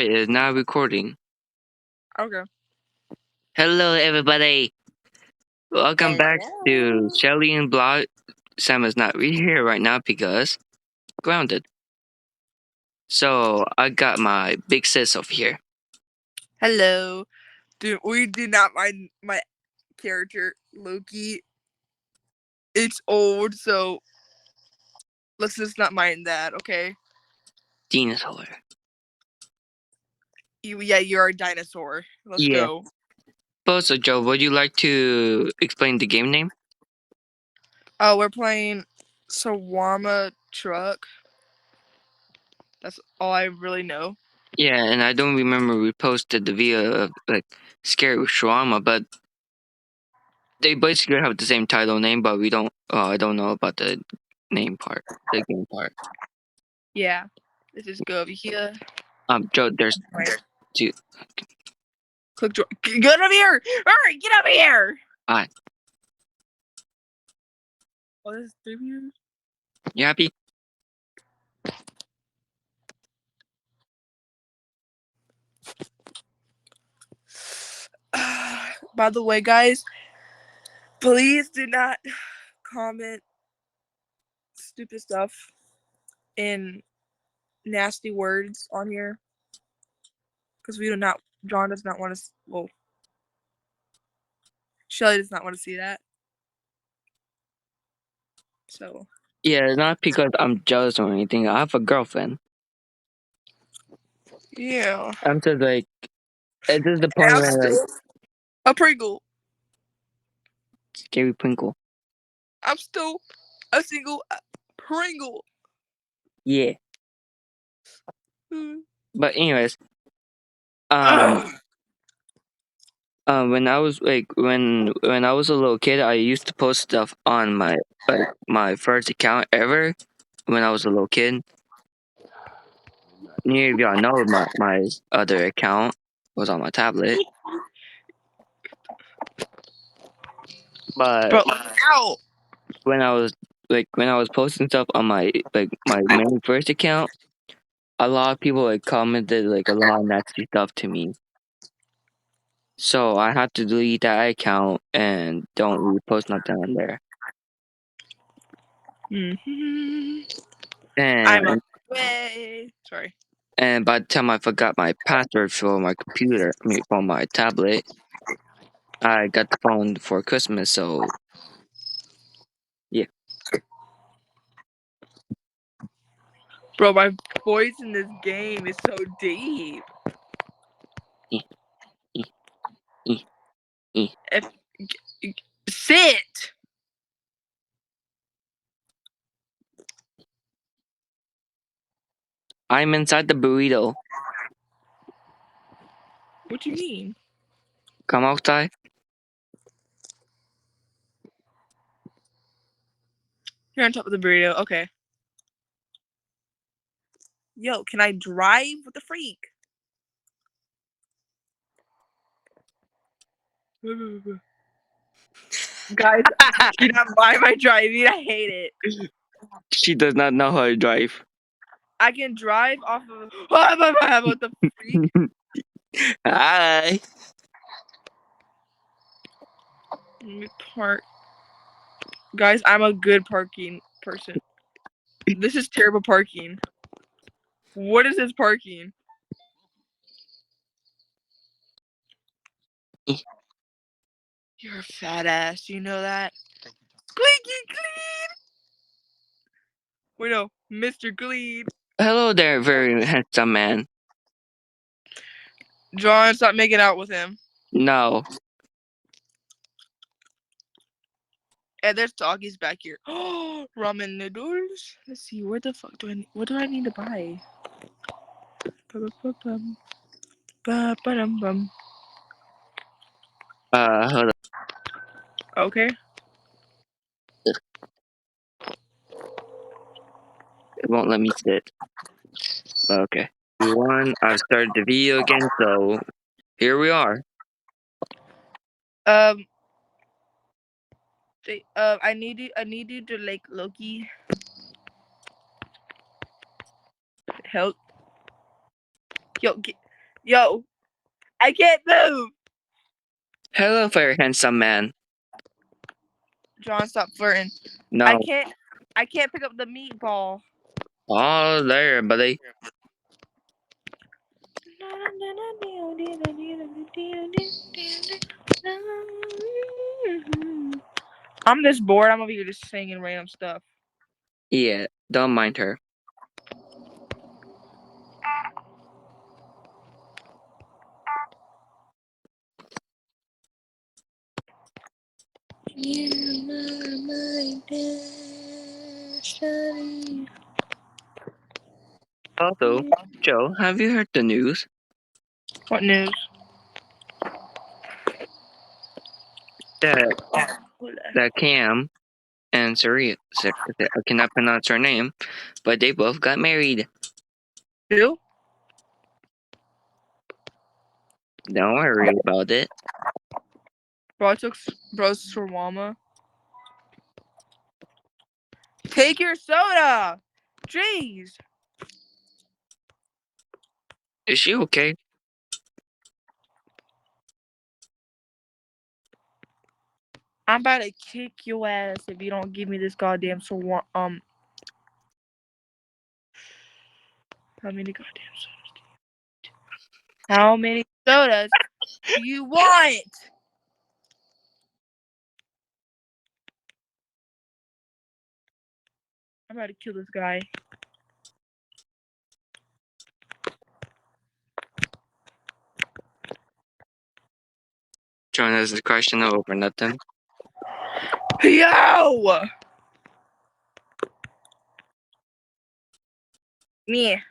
Alright, it's now recording. Okay. Hello, everybody. Welcome back to Shelly and Blog. Sam is not here right now because grounded. So I got my big sis over here. Hello. Dude, we do not mind my character, Loki. It's old, so let's just not mind that, okay? Dinosaur. You're a dinosaur. Let's go. So, Joe, would you like to explain the game name? We're playing Shawarma Truck. That's all I really know. Yeah, and I don't remember we posted the video of Scary with Shawarma, but they basically have the same title name, but we don't. I don't know about the name part, the game part. Yeah. Let's just go over here. Joe, there's two. Click. Get over here! Hurry, get over here! Alright. Oh, there's 3 views. You happy? By the way, guys, please do not comment stupid stuff in nasty words on here, because John does not want to, well, Shelly does not want to see that. So. Yeah, not because I'm jealous or anything. I have a girlfriend. Yeah. I'm just like, this is the point where like, a Pringle. Scary Pringle. I'm still a single Pringle. Yeah. But anyways, when I was like when I was a little kid, I used to post stuff on my first account ever. When I was a little kid, many of y'all know my other account was on my tablet. But when I was posting stuff on my main first account, a lot of people commented a lot of nasty stuff to me. So I had to delete that account and don't really post nothing on there. And sorry. And by the time I forgot my password for my computer, for my tablet, I got the phone for Christmas. So yeah. Bro, my voice in this game is so deep. Sit! I'm inside the burrito. What do you mean? Come outside. You're on top of the burrito. Okay. Yo, can I drive? What the freak? Guys, she not buy my driving. I hate it. She does not know how to drive. I can drive off of. What the freak? Hi. Let me park. Guys, I'm a good parking person. This is terrible parking. What is this parking? You're a fat ass. You know that? Squeaky clean. Wait, no, Mr. Clean. Hello there, very handsome man. John, stop making out with him. No. And there's doggies back here. Oh, ramen noodles. Let's see, where the fuck what do I need to buy? Hold on. Okay. It won't let me sit. Okay. I've started the video again, so here we are. I need you to like Loki. Help. Yo, Yo, I can't move. Hello, very handsome man. John, stop flirting. No. I can't pick up the meatball. Oh, there, buddy. I'm just bored. I'm over here just singing random stuff. Yeah, don't mind her. Also, Joe, have you heard the news What news? that Cam and Sari, I cannot pronounce her name, but they both got married. Who? Don't worry about it. Bro took bro's shawarma. Take your soda. Jeez. Is she okay? I'm about to kick your ass if you don't give me this goddamn shawarma. How many goddamn sodas do you want? How many sodas do you want? I'm about to kill this guy. Join us a question over nothing. Yo! Me.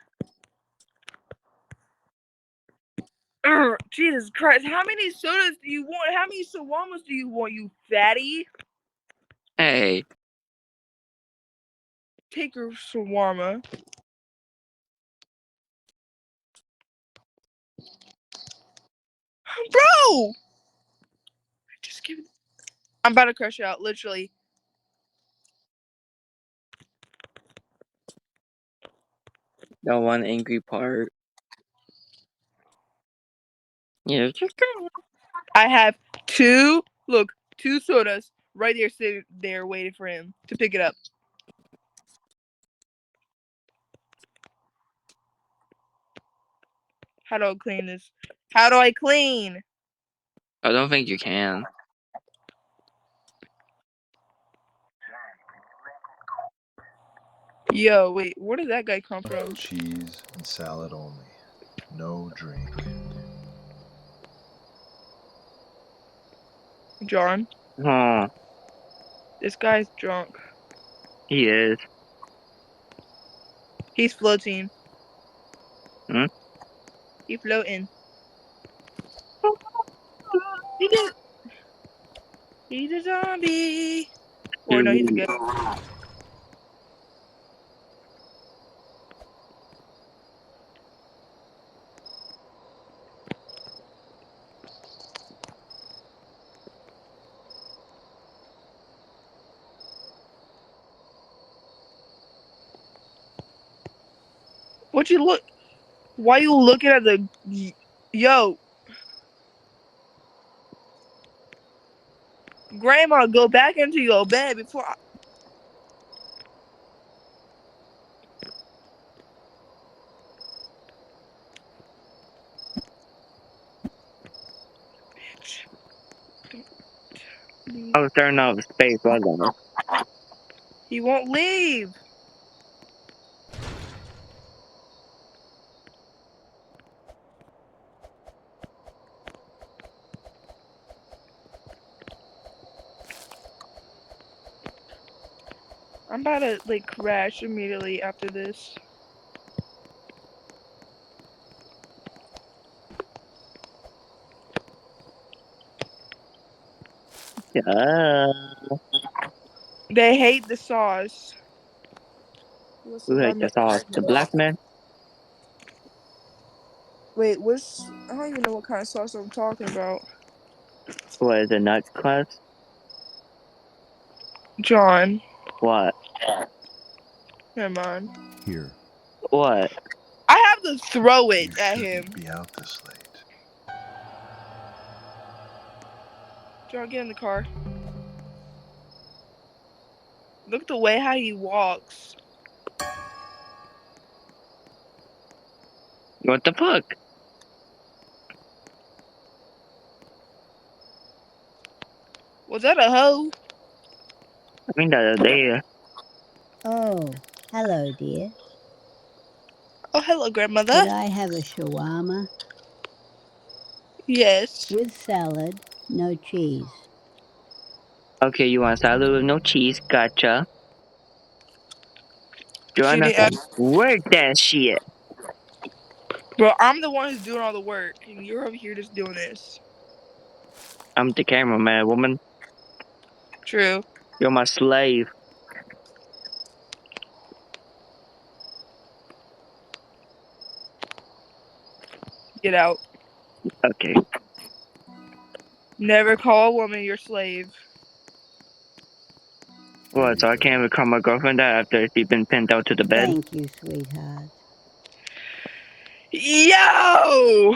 Jesus Christ. How many sodas do you want? How many shawarmas do you want, you fatty? Hey. Take your shawarma. Bro! Just give it. I'm about to crush you out, literally. The one angry part. Yeah. I have two sodas right there sitting there waiting for him to pick it up. How do I clean this? How do I clean? I don't think you can. Yo, wait, where did that guy come from? Cheese and salad only. No drink. John. Oh, This guy's drunk. he is. He's floating. Hmm? He's floating. He's a zombie. Or no, he's a ghost. What you look? Why you looking at the? Yo, Grandma, go back into your bed before. I was turning off space, wasn't I? He won't leave. I'm about to like crash immediately after this. Yeah. They hate the sauce. What's Who hates the sauce? The black man? Wait, I don't even know what kind of sauce I'm talking about. What is it, nut crust? John. What? Never mind. Here. What? I have to throw You it at shouldn't him. be out this late. John, get in the car. Look at the way how he walks. What the fuck? Was that a hoe? I mean that there. Oh, hello, dear. Oh, hello, grandmother. Could I have a shawarma? Yes. With salad, no cheese. Okay, you want salad with no cheese? Gotcha. Joanna didn't said, ask. "Where's that shit?" Bro, I'm the one who's doing all the work, and you're over here just doing this. I'm the cameraman, woman. True. You're my slave. Get out. Okay. Never call a woman your slave. What? So I can't even call my girlfriend that after she's been pinned out to the bed? Thank you, sweetheart. Yo!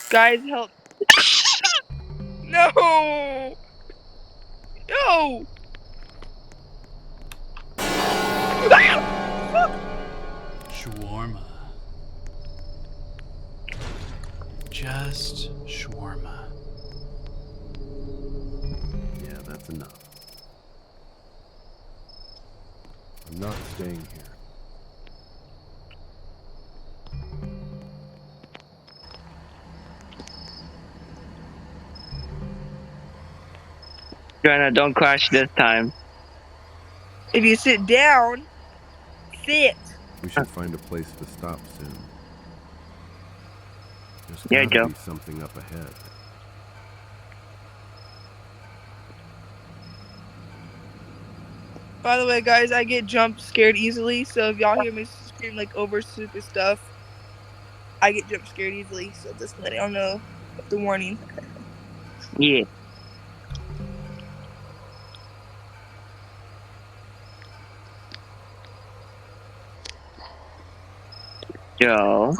Guys, help. No! No! Shawarma. Just shawarma. Yeah, that's enough. I'm not staying here. Joanna, don't crash this time. If you sit down, sit. We should find a place to stop soon. There's Yeah, gotta Joe. be something up ahead. By the way, guys, I get jump scared easily, so if y'all hear me scream like over stupid stuff, I get jump scared easily, so just let y'all know the warning. Yeah. Joe.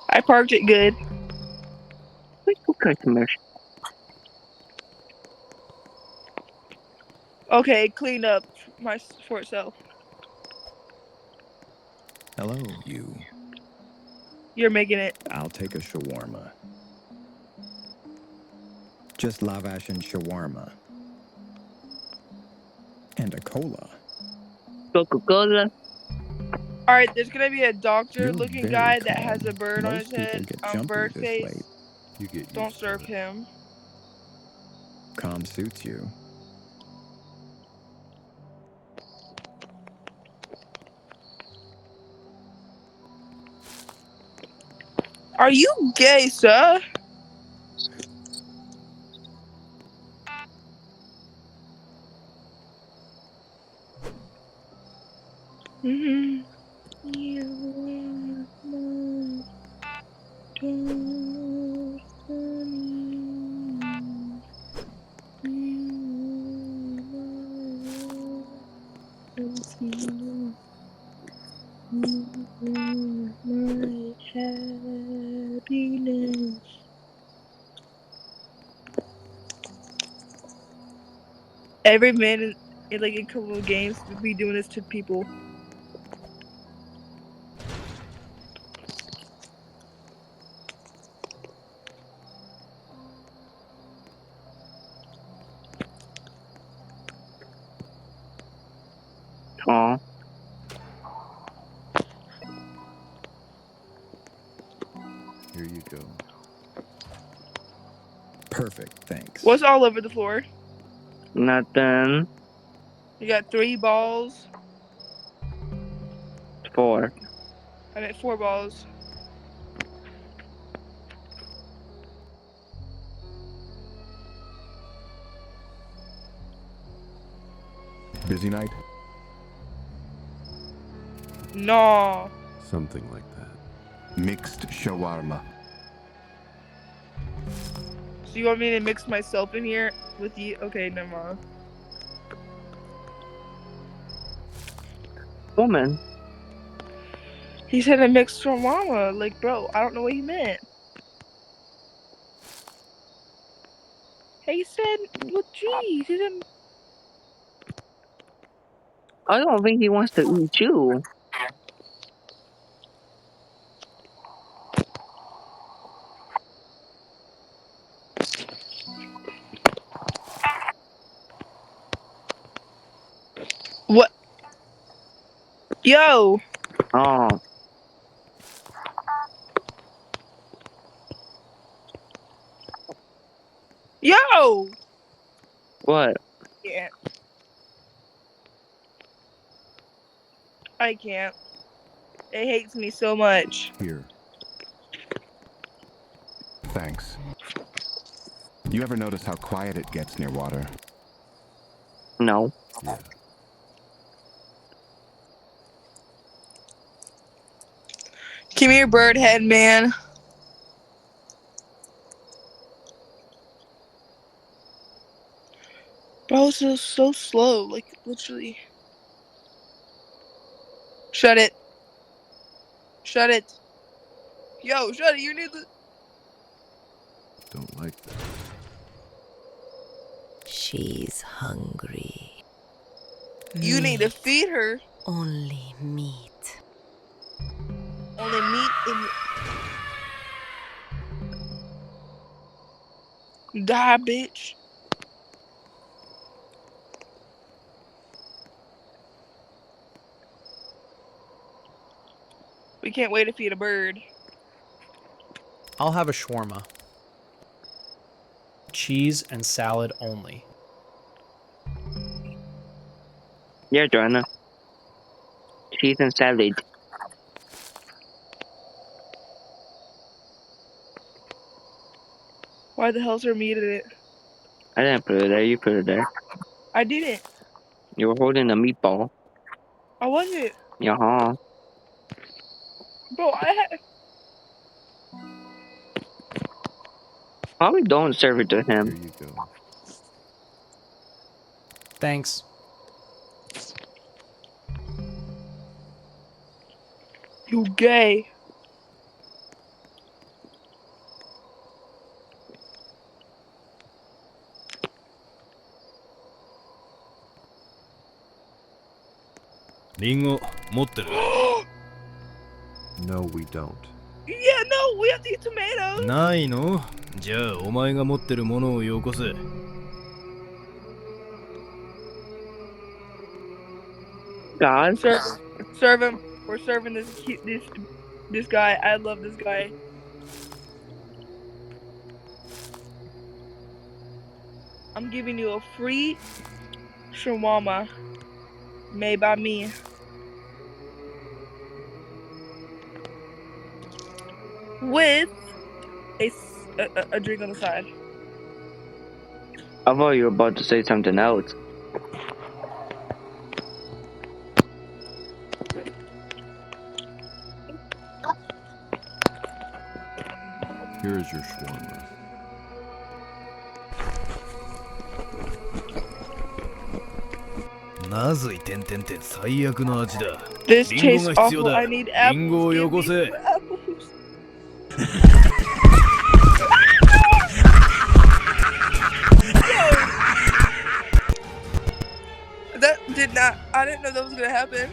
I parked it good. Wait for customers. Okay, cleaned up for itself. Hello, you. You're making it. I'll take a shawarma. Just lavash and shawarma. And a cola. Coca-Cola. Alright, there's gonna be a You're doctor-looking very guy that calm. has a bird on his Most people head. get jumpy Bird this face. late. You get used Don't to serve it. him. Calm suits you. Are you gay, sir? My happiness. Every man in like a couple of games to be doing this to people. Aw. Here you go. Perfect, thanks. What's all over the floor? Nothing. You got 3 balls. 4. I meant 4 balls. Busy night? No. Something like that. Mixed shawarma. So you want me to mix myself in here with you? Okay, never mind. Woman. He said a mixed shawarma. Like, bro, I don't know what he meant. He said with cheese. He said. I don't think he wants to eat you. What? Yo. Oh, Yo. what? Yeah. I can't. It hates me so much. Here. Thanks. You ever notice how quiet it gets near water? No. Yeah. Give me your bird head, man. Bro, this is so slow. Like, literally. Shut it. Shut it. Yo, shut it. You need to. Don't like that. She's hungry. You need to Meat. feed her. Only meat. Only meat in. Die, bitch. We can't wait to feed a bird. I'll have a shawarma. Cheese and salad only. Yeah, Joanna. Cheese and salad. Why the hell's there meat in it? I didn't put it there. You put it there. I didn't. You were holding a meatball. I wasn't. Yeah. Bro, I had. Probably don't serve it to Here him. you go. Thanks. You gay. Ringo, 持ってる? No, we don't. Yeah, no, we have to eat tomatoes. ないの? じゃあお前が持ってるものをよこせ. God. Serve him. We're serving this guy. I love this guy. I'm giving you a free shawarma made by me. With a drink on the side. I thought you were about to say something else. Here is your shawarma. This tastes awful. I need apples. Give me apples. That did not. I didn't know that was gonna happen.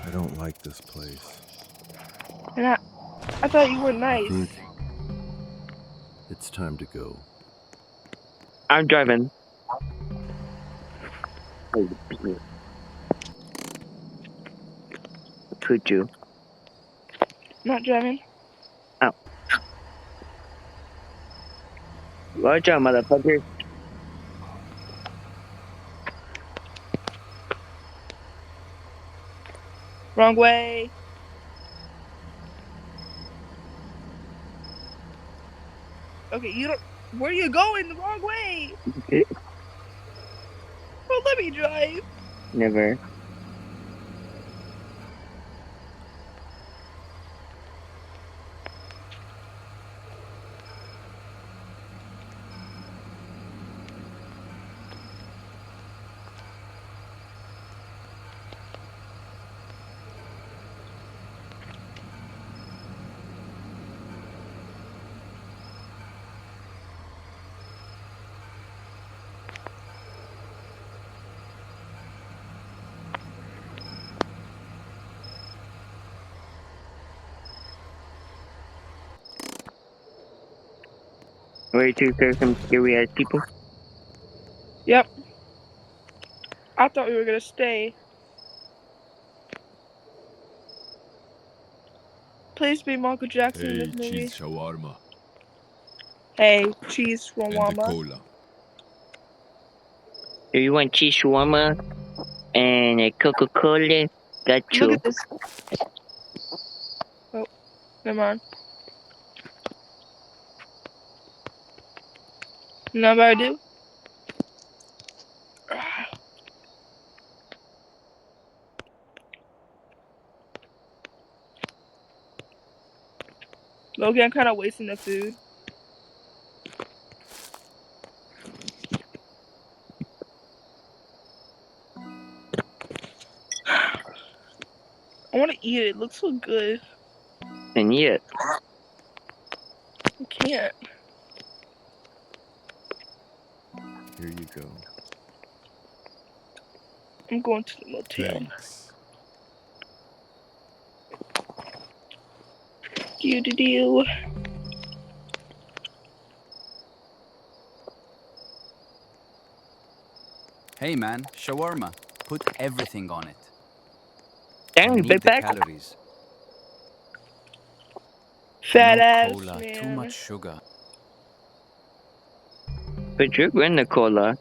I don't like this place. And I thought you were nice. Think it's time to go. I'm driving. Could you? Not driving. Oh. Watch out, motherfucker. Wrong way. Okay, you don't. Where are you going? The wrong way. Well, let me drive. Never. Ready to serve some scary ass people? Yep. I thought we were gonna stay. Please be Michael Jackson in this movie. shawarma. Hey, cheese shawarma. cola. If you want cheese shawarma and a Coca-Cola, got Look you. at this. Oh, never mind. You know what I do? Logan, I'm kind of wasting the food. I want to eat it. It looks so good. And yeah, I can't. Here you go. I'm going to the motel. Thanks. Do. Hey man, shawarma. Put everything on it. damn, I you big need the bag. calories. Fat No ass cola, too man. much sugar. But you're in the cola.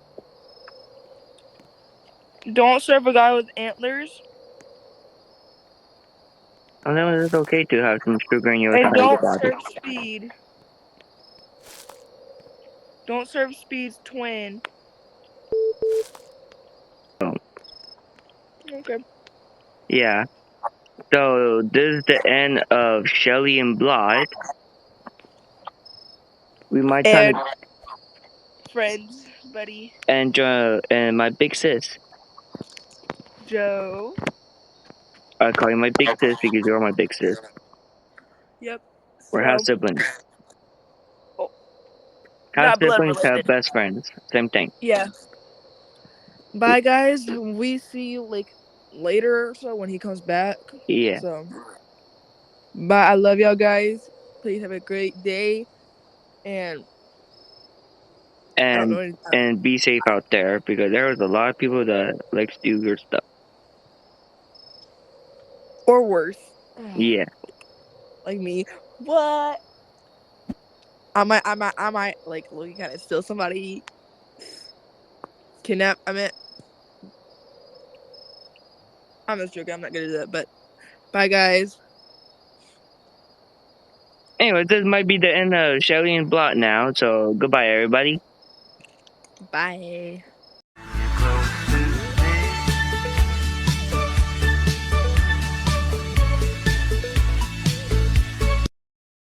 Don't serve a guy with antlers. I know it's okay to have some sugar in your And side don't body. serve speed. Don't serve speed's twin. So, Okay. yeah. So this is the end of Shelly and Blood. We might try And to friends, buddy. and my big sis. Joe. I call you my big sis because you're my big sis. Yep. We're So, half siblings. oh, Half not blood siblings have related. best friends. Same thing. Yeah. Bye, guys. We see you like later or so when he comes back. Yeah. So, bye. I love y'all, guys. Please have a great day. And I don't know any And be safe out there because there's a lot of people that likes to do weird stuff. or worse. Yeah. Like me. What? I might like looking kind of steal somebody. Kidnap. I'm just joking. I'm not gonna do that. But bye, guys. Anyway, this might be the end of Shelly and Blot now. So goodbye, everybody. Bye.